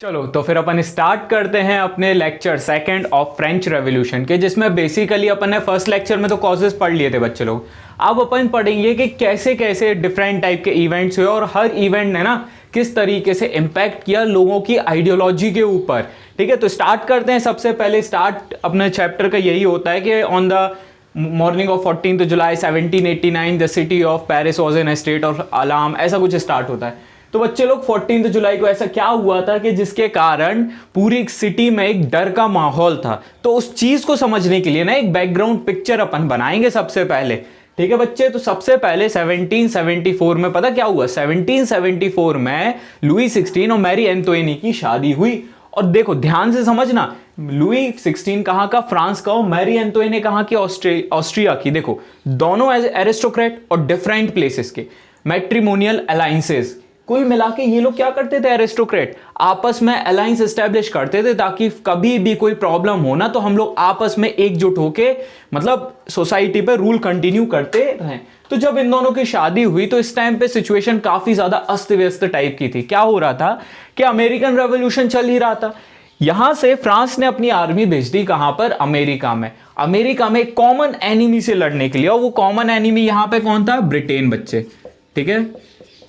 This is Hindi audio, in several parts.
चलो तो फिर अपन स्टार्ट करते हैं अपने lecture second of French revolution के, जिसमें बेसिकली अपन ने फर्स्ट लेक्चर में तो कॉजेस पढ़ लिए थे बच्चे लोग। अब अपन पढ़ेंगे कि कैसे कैसे डिफरेंट टाइप के इवेंट्स हुए और हर इवेंट ने ना किस तरीके से इम्पैक्ट किया लोगों की आइडियोलॉजी के ऊपर। ठीक है, तो स्टार्ट करते हैं। सबसे पहले स्टार्ट अपने चैप्टर का यही होता है कि on the morning of 14 July 1789 the city of Paris was in state of alarm, ऐसा कुछ स्टार्ट होता है। तो बच्चे लोग 14 जुलाई को ऐसा क्या हुआ था कि जिसके कारण पूरी सिटी में एक डर का माहौल था। तो उस चीज को समझने के लिए ना एक बैकग्राउंड पिक्चर अपन बनाएंगे सबसे पहले। ठीक है बच्चे, तो सबसे पहले 1774 में पता क्या हुआ। 1774 में लुई 16 और मैरी एंटोनी की शादी हुई। और देखो ध्यान से समझना, लुई 16 कहाँ का, फ्रांस का, और मैरी एंटोनी कहाँ की, ऑस्ट्रिया की। देखो दोनों एज एरिस्टोक्रेट और डिफरेंट प्लेसेस के, मैट्रिमोनियल अलायंसेस। कुल मिला के ये लोग क्या करते थे, एरिस्टोक्रेट आपस में अलायंस एस्टेब्लिश करते थे ताकि कभी भी कोई प्रॉब्लम हो ना तो हम लोग आपस में एकजुट होके मतलब सोसाइटी पे रूल कंटिन्यू करते रहें। तो जब इन दोनों की शादी हुई तो इस टाइम पे सिचुएशन काफी ज्यादा अस्त व्यस्त टाइप की थी। क्या हो रहा था कि अमेरिकन रेवोल्यूशन चल ही रहा था। यहां से फ्रांस ने अपनी आर्मी भेज दी कहां पर, अमेरिका में। अमेरिका में कॉमन एनिमी से लड़ने के लिए, और वो कॉमन एनिमी यहां पे कौन था, ब्रिटेन बच्चे। ठीक है,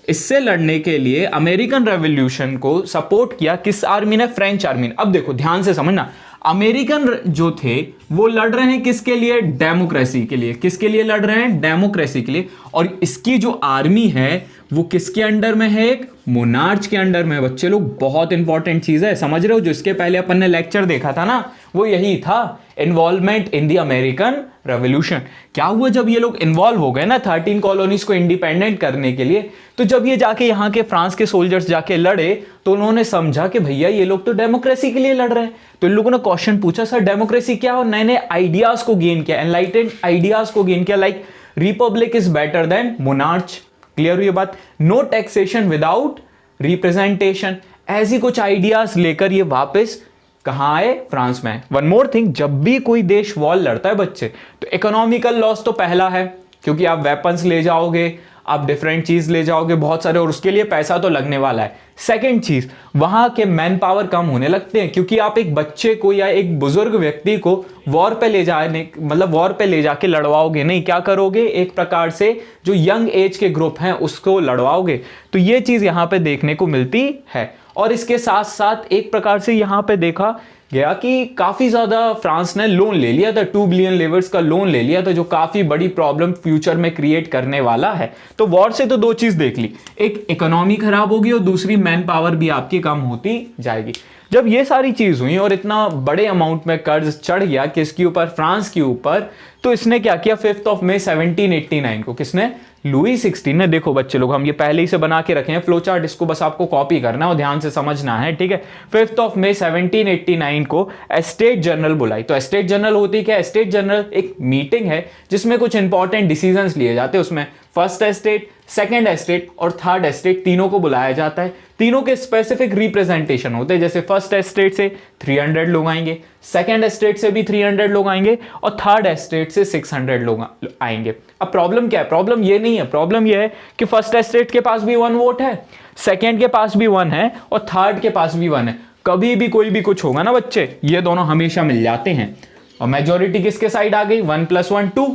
इससे लड़ने के लिए अमेरिकन रेवोल्यूशन को सपोर्ट किया किस आर्मी ने, फ्रेंच आर्मी ने। अब देखो ध्यान से समझना, अमेरिकन जो थे वो लड़ रहे हैं किसके लिए, डेमोक्रेसी के लिए। किसके लिए लड़ रहे हैं, डेमोक्रेसी के लिए। और इसकी जो आर्मी है वो किसके अंडर में है, एक मोनार्च के अंडर में। बच्चे लोग बहुत इंपॉर्टेंट चीज है, समझ रहे हो। जो इसके पहले अपन ने लेक्चर देखा था ना वो यही था, involvement in the American revolution. क्या हुआ जब ये लोग इन्वॉल्व हो गए ना 13 कॉलोनीज को इंडिपेंडेंट करने के लिए, तो जब ये जाके यहाँ के फ्रांस के सोल्जर्स जाके लड़े तो उन्होंने समझा कि भैया ये लोग तो डेमोक्रेसी के लिए लड़ रहे हैं। तो इन लोगों ने क्वेश्चन पूछा, सर डेमोक्रेसी क्या, और नए नए आइडियाज को गेन किया, एनलाइटेंड आइडियाज को गेन किया, like Republic is better than monarch. Clear हुई ये बात। नो टैक्सेशन विदाउट रिप्रेजेंटेशन, ऐसी कुछ आइडियाज लेकर ये वापस कहां आए, फ्रांस में। वन मोर थिंग, जब भी कोई देश वॉर लड़ता है बच्चे तो इकोनॉमिकल लॉस तो पहला है, क्योंकि आप वेपन्स ले जाओगे, आप डिफरेंट चीज ले जाओगे बहुत सारे, और उसके लिए पैसा तो लगने वाला है। सेकंड चीज, वहां के मैन पावर कम होने लगते हैं, क्योंकि आप एक बच्चे को या एक बुजुर्ग व्यक्ति को वॉर पे ले जाने मतलब वॉर पे ले जाके लड़वाओगे नहीं, क्या करोगे, एक प्रकार से जो यंग एज के ग्रुप हैं उसको लड़वाओगे। तो ये चीज यहां पे देखने को मिलती है। और इसके साथ साथ एक प्रकार से यहां पे देखा गया कि काफी ज्यादा फ्रांस ने लोन ले लिया था, 2 बिलियन लेवर्स का लोन ले लिया था, जो काफी बड़ी प्रॉब्लम फ्यूचर में क्रिएट करने वाला है। तो वॉर से तो दो चीज देख ली, एक इकोनॉमी खराब होगी और दूसरी मैन पावर भी आपकी कम होती जाएगी। जब ये सारी चीज हुई और इतना बड़े अमाउंट में कर्ज चढ़ गया किसके ऊपर, फ्रांस के ऊपर, तो इसने क्या किया, 5 मई 1789 को, किसने, लुई 16 ने। देखो बच्चे लोग हम ये पहले ही से बना के रखे हैं फ्लो चार्ट, इसको बस आपको कॉपी करना है और ध्यान से समझना है। ठीक है, 5 मई 1789 को स्टेट जनरल बुलाई। तो स्टेट जनरल होती क्या, स्टेट जनरल एक मीटिंग है जिसमें कुछ इंपॉर्टेंट डिसीजंस लिए जाते हैं। उसमें फर्स्ट एस्टेट, सेकंड एस्टेट और थर्ड एस्टेट तीनों को बुलाया जाता है। तीनों के स्पेसिफिक रिप्रेजेंटेशन होते हैं, जैसे फर्स्ट एस्टेट से 300 लोग आएंगे, सेकंड एस्टेट से भी 300 लोग आएंगे और थर्ड एस्टेट से 600 लोग आएंगे। अब प्रॉब्लम क्या है, प्रॉब्लम ये नहीं है, प्रॉब्लम ये है कि फर्स्ट एस्टेट के पास भी 1 वोट है, सेकंड के पास भी 1 है और थर्ड के पास भी 1 है। कभी भी कोई भी कुछ होगा ना बच्चे, ये दोनों हमेशा मिल जाते हैं। और मेजोरिटी किसके साइड आ गई, 1 + 1 2,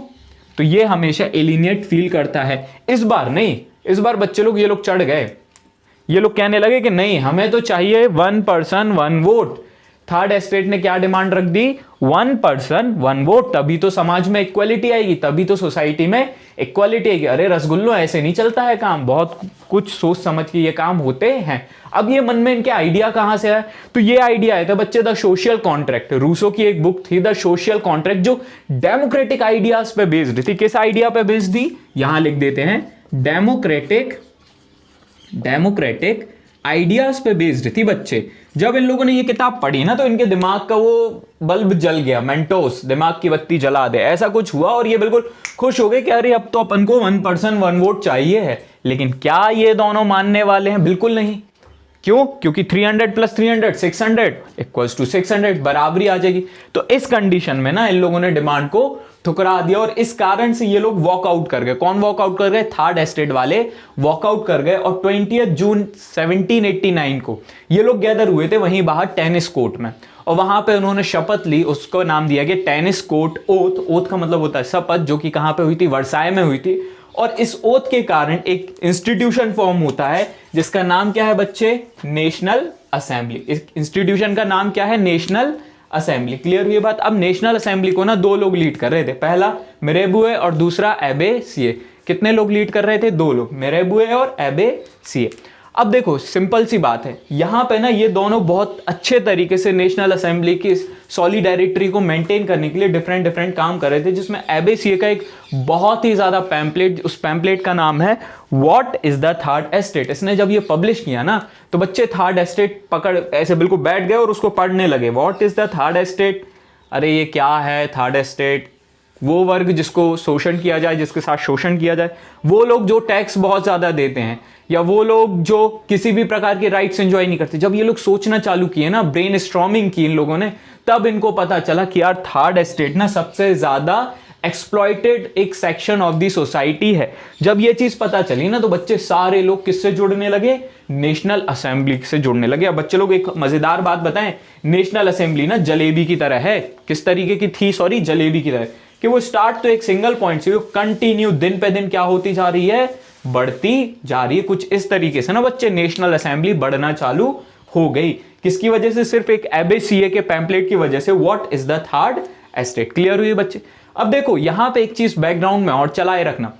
तो ये हमेशा एलिनिएट फील करता है। इस बार नहीं, इस बार बच्चे लोग ये लोग चढ़ गए, ये लोग कहने लगे कि नहीं हमें तो चाहिए 1 पर्सन 1 वोट। थर्ड एस्टेट ने क्या डिमांड रख दी, 1 पर्सन 1 वोट, तभी तो समाज में इक्वालिटी आएगी, तभी तो सोसाइटी में इक्वालिटी आएगी। अरे रसगुल्लो ऐसे नहीं चलता है काम, बहुत कुछ सोच समझ के ये काम होते हैं। अब ये मन में इनके आइडिया कहां से आया, तो ये आइडिया आया था बच्चे द सोशल कॉन्ट्रैक्ट। रूसो की एक बुक थी द सोशल कॉन्ट्रैक्ट, जो डेमोक्रेटिक आइडियाज पे बेस्ड थी। किस आइडिया पे बेस्ड थी, यहां लिख देते हैं, डेमोक्रेटिक आइडियाज पे बेस्ड थी बच्चे। जब इन लोगों ने ये किताब पढ़ी ना तो इनके दिमाग का वो बल्ब जल गया, मेंटोस, दिमाग की बत्ती जला दे, ऐसा कुछ हुआ। और ये बिल्कुल खुश हो गए कि अरे अब तो अपन को 1 पर्सन 1 वोट चाहिए है। लेकिन क्या ये दोनों मानने वाले हैं, बिल्कुल नहीं। क्यों, क्योंकि 300 + 300 600 = 600, बराबरी आ जाएगी। तो इस कंडीशन में ना इन लोगों ने डिमांड को ठुकरा दिया और इस कारण से ये लोग वॉकआउट कर गए। कौन वॉकआउट कर गए? थर्ड एस्टेट वाले वॉकआउट कर गए। और 20 जून 1789 को ये लोग गैदर हुए थे वहीं बाहर टेनिस कोर्ट में, और वहां पे उन्होंने शपथ ली, उसको नाम दिया गया टेनिस कोर्ट ओथ। ओथ का मतलब होता है शपथ, जो कि कहां पे हुई थी? वर्साय में हुई थी। और इस ओथ के कारण एक इंस्टीट्यूशन फॉर्म होता है जिसका नाम क्या है बच्चे? National assembly. इस इंस्टीट्यूशन का नाम क्या है? National assembly. क्लियर हुई बात? अब नेशनल असेंबली को ना दो लोग लीड कर रहे थे, पहला मिरेबुए और दूसरा एबे सिए। कितने लोग लीड कर रहे थे? दो लोग, मिरेबुए और एबे सिए। अब देखो सिंपल सी बात है, यहां पे ना ये दोनों बहुत अच्छे तरीके से नेशनल असेंबली की सॉलिडेरिटी को मेंटेन करने के लिए डिफरेंट डिफरेंट काम कर रहे थे, जिसमें एबे सिए का एक बहुत ही ज्यादा पैम्पलेट, उस पैम्पलेट का नाम है what is the third estate. इसने जब ये पब्लिश किया ना तो बच्चे थर्ड एस्टेट पकड़ ऐसे बिल्कुल बैठ गए और उसको पढ़ने लगे। What is the third estate? अरे ये क्या है थर्ड एस्टेट? वो वर्ग जिसको शोषण किया जाए, जिसके साथ शोषण किया जाए, वो लोग जो टैक्स बहुत ज्यादा देते हैं, या वो लोग जो किसी भी प्रकार के राइट्स एंजॉय नहीं करते। जब ये लोग सोचना चालू किए ना, ब्रेन स्ट्रॉमिंग की इन लोगों ने, तब इनको पता चला कि यार थर्ड एस्टेट ना सबसे ज्यादा एक्सप्लॉइटेड एक सेक्शन ऑफ दी सोसाइटी है। जब ये चीज पता चली ना तो बच्चे सारे लोग किससे जुड़ने लगे? नेशनल असेंबली से जुड़ने लगे। अब बच्चे लोग एक मजेदार बात बताएं, नेशनल असेंबली ना जलेबी की तरह है। किस तरीके की थी? सॉरी, जलेबी की तरह, कि वो स्टार्ट तो एक सिंगल पॉइंट से, वो कंटिन्यू दिन पे दिन क्या होती जा रही है? बढ़ती जा रही है। कुछ इस तरीके से ना बच्चे नेशनल असेंबली बढ़ना चालू हो गई। किसकी वजह से? सिर्फ एक एबे सिए के पैम्पलेट की वजह से, what is the third estate. Clear हुई बच्चे? अब देखो यहां पे एक चीज बैकग्राउंड में और चलाए रखना,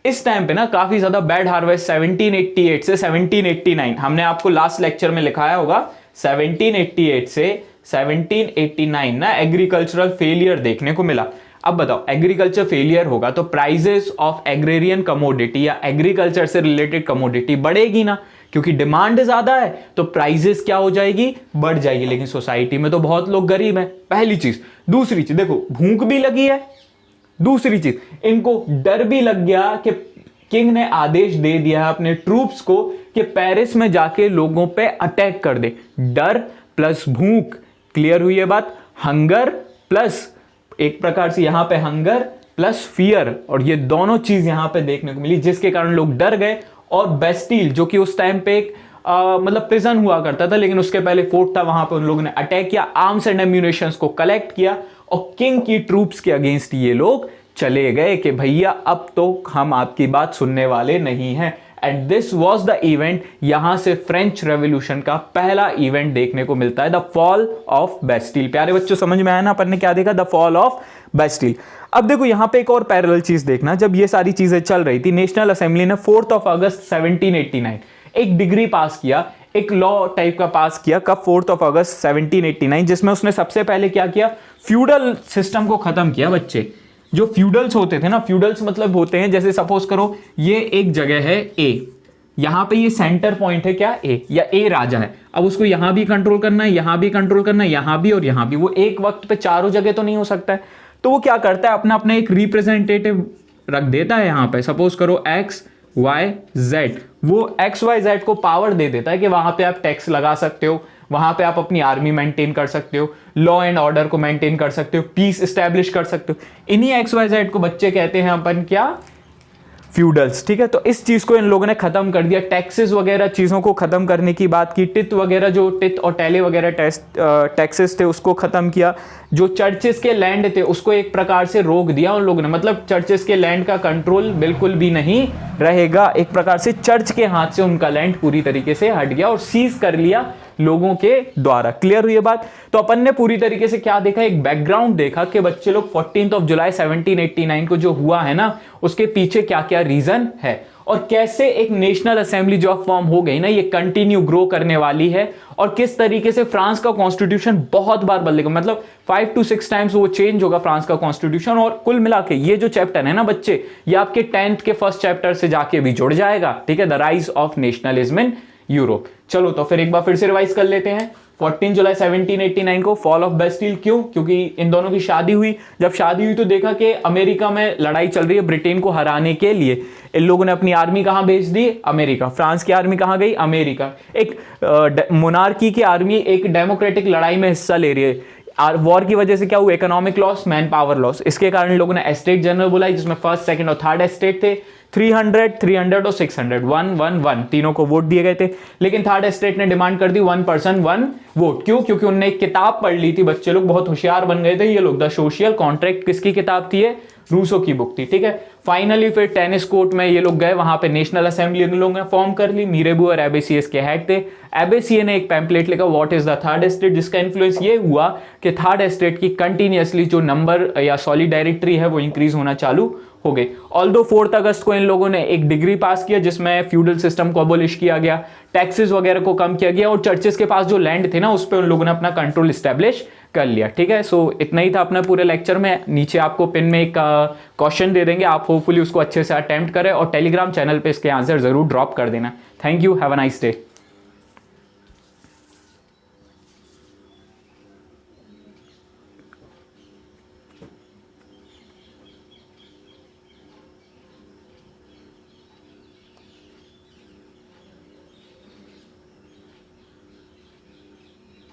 इस टाइम पे ना काफी ज्यादा बैड हार्वेस्ट 1788 से 1789, हमने आपको लास्ट लेक्चर में लिखाया होगा 1788 से 1789 ना एग्रीकल्चरल फेलियर देखने को मिला। अब बताओ, एग्रीकल्चर फेलियर होगा तो प्राइजेस ऑफ एग्रेरियन कमोडिटी या एग्रीकल्चर से रिलेटेड कमोडिटी बढ़ेगी ना, क्योंकि डिमांड ज्यादा है तो प्राइजेस क्या हो जाएगी? बढ़ जाएगी। लेकिन सोसाइटी में तो बहुत लोग गरीब हैं, पहली चीज। दूसरी चीज देखो, भूख भी लगी है। दूसरी चीज, इनको डर भी लग गया कि किंग ने आदेश दे दिया है अपने ट्रूप्स को कि पेरिस में जाके लोगों पे अटैक कर दे। डर प्लस भूख। क्लियर हुई ये बात? हंगर प्लस, एक प्रकार से यहां पे हंगर प्लस फियर, और ये दोनों चीज यहां पे देखने को मिली, जिसके कारण लोग डर गए। और बेस्टील, जो कि उस टाइम पे एक मतलब प्रिजन हुआ करता था, लेकिन उसके पहले फोर्ट था, वहां पे उन लोगों ने अटैक किया, आर्म्स एंड एम्यूनेशंस को कलेक्ट किया और किंग की ट्रूप्स के अगेंस्ट ये लोग चले गए कि भैया अब तो हम आपकी बात सुनने वाले नहीं हैं। And this was the event, यहां से फ्रेंच रेवोल्यूशन का पहला इवेंट देखने को मिलता है, द फॉल ऑफ बेस्टील। प्यारे बच्चों समझ में आया ना अपन ने क्या देखा? The fall of Bastille. अब देखो यहां पे एक और पैरेलल चीज देखना, जब ये सारी चीजें चल रही थी, नेशनल असेंबली ने 4 अगस्त 1789 एक डिग्री पास किया, एक लॉ टाइप का पास किया। कब? 4 अगस्त 1789, जिसमें उसने सबसे पहले क्या किया? फ्यूडल सिस्टम को खत्म किया। बच्चे, जो फ्यूडल्स होते थे ना, फ्यूडल्स मतलब होते हैं, जैसे सपोज करो ये एक जगह है ए, यहां पे ये सेंटर पॉइंट है क्या? ए, या ए राजा है। अब उसको यहां भी कंट्रोल करना है, यहां भी कंट्रोल करना है, यहां भी और यहां भी। वो एक वक्त पे चारों जगह तो नहीं हो सकता है, तो वो क्या करता है? अपना अपना एक रिप्रेजेंटेटिव रख देता है यहां पे। सपोज करो एक्स वाई जेड, वो एक्स वाई जेड को पावर दे देता है कि वहां पे आप टैक्स लगा सकते हो, वहां पे आप अपनी आर्मी मेंटेन कर सकते हो, लॉ एंड ऑर्डर को मेंटेन कर सकते हो, पीस एस्टैब्लिश कर सकते हो। इन्हीं एक्स वाई जेड को बच्चे कहते हैं अपन क्या? फ्यूडल्स। ठीक है, तो इस चीज को इन लोगों ने खत्म कर दिया। टैक्सेस वगैरह चीजों को खत्म करने की बात की, टिथ वगैरह, जो टिथ और टैले वगैरह टैक्सेस थे उसको खत्म किया। जो चर्चेस के लैंड थे उसको एक प्रकार से रोक दिया उन लोगों ने, मतलब चर्चेस के लैंड का कंट्रोल बिल्कुल भी नहीं रहेगा। एक प्रकार से चर्च के हाथ से उनका लैंड पूरी तरीके से हट गया और सीज कर लिया लोगों के द्वारा। क्लियर हुई ये बात? तो अपन ने पूरी तरीके से क्या देखा? एक बैकग्राउंड देखा कि बच्चे लोग 14 जुलाई 1789 को जो हुआ है ना, उसके पीछे क्या क्या रीजन है और कैसे एक नेशनल असेंबली जो फॉर्म हो गई ना, ये कंटिन्यू ग्रो करने वाली है, और किस तरीके से फ्रांस का कॉन्स्टिट्यूशन बहुत बार बदलेगा, मतलब 5 to 6 टाइम्स वो चेंज होगा फ्रांस का कॉन्स्टिट्यूशन। और कुल मिला के ये जो चैप्टर है ना बच्चे, ये आपके 10th के फर्स्ट चैप्टर से जाके भी जुड़ जाएगा। ठीक है, the rise of nationalism in Europe. चलो तो फिर एक बार फिर से रिवाइज कर लेते हैं। 14 जुलाई 1789 को फॉल ऑफ बेस्टील। क्यों? क्योंकि इन दोनों की शादी हुई। जब शादी हुई तो देखा कि अमेरिका में लड़ाई चल रही है ब्रिटेन को हराने के लिए। इन लोगों ने अपनी आर्मी कहां भेज दी? अमेरिका। फ्रांस की आर्मी कहां गई? अमेरिका। एक मोनार्की की आर्मी एक डेमोक्रेटिक लड़ाई में हिस्सा ले रही है। वॉर की वजह से क्या हुआ, economic loss, man power loss, इसके कारण इन लोगों ने एस्टेट जनरल बुलाई जिसमें फर्स्ट, सेकंड और थर्ड एस्टेट थे। 300, 300 और 600, 111 तीनों को वोट दिए गए थे। लेकिन थर्ड एस्टेट ने डिमांड कर दी 1 पर्सन 1 वोट। क्यों? क्योंकि उन्होंने एक किताब पढ़ ली थी, बच्चे लोग बहुत होशियार बन गए थे ये लोग। द सोशल कॉन्ट्रैक्ट किसकी किताब थी? ये रूसो की बुक थी, ठीक है। फाइनली फिर टेनिस कोर्ट में ये लोग गए, वहां पे नेशनल असेंबली इन लोगों ने फॉर्म कर ली। मीरेबू और एबेसियस के हेड थे। एबेसिये ने एक पैम्पलेट लिखा what is the third estate, जिसका इन्फ्लुएंस ये हुआ कि थर्ड एस्टेट की कंटिन्यूअसली जो नंबर या सॉलिडारिटी है वो इंक्रीज होना चालू हो गई। ऑल्दो 4 अगस्त को इन लोगों ने एक डिग्री पास किया जिसमें फ्यूडल सिस्टम को अबोलिश किया गया, टैक्सेस वगैरह को कम किया गया और चर्चेस के पास जो लैंड थे ना उस पर उन लोगों ने अपना कंट्रोल स्टैब्लिश कर लिया, ठीक है। सो इतना ही था अपना पूरे लेक्चर में। नीचे आपको पिन में एक क्वेश्चन दे देंगे, आप होपफुली उसको अच्छे से अटेम्प्ट करें और टेलीग्राम चैनल पे इसके आंसर जरूर ड्रॉप कर देना। Thank you, have a nice day.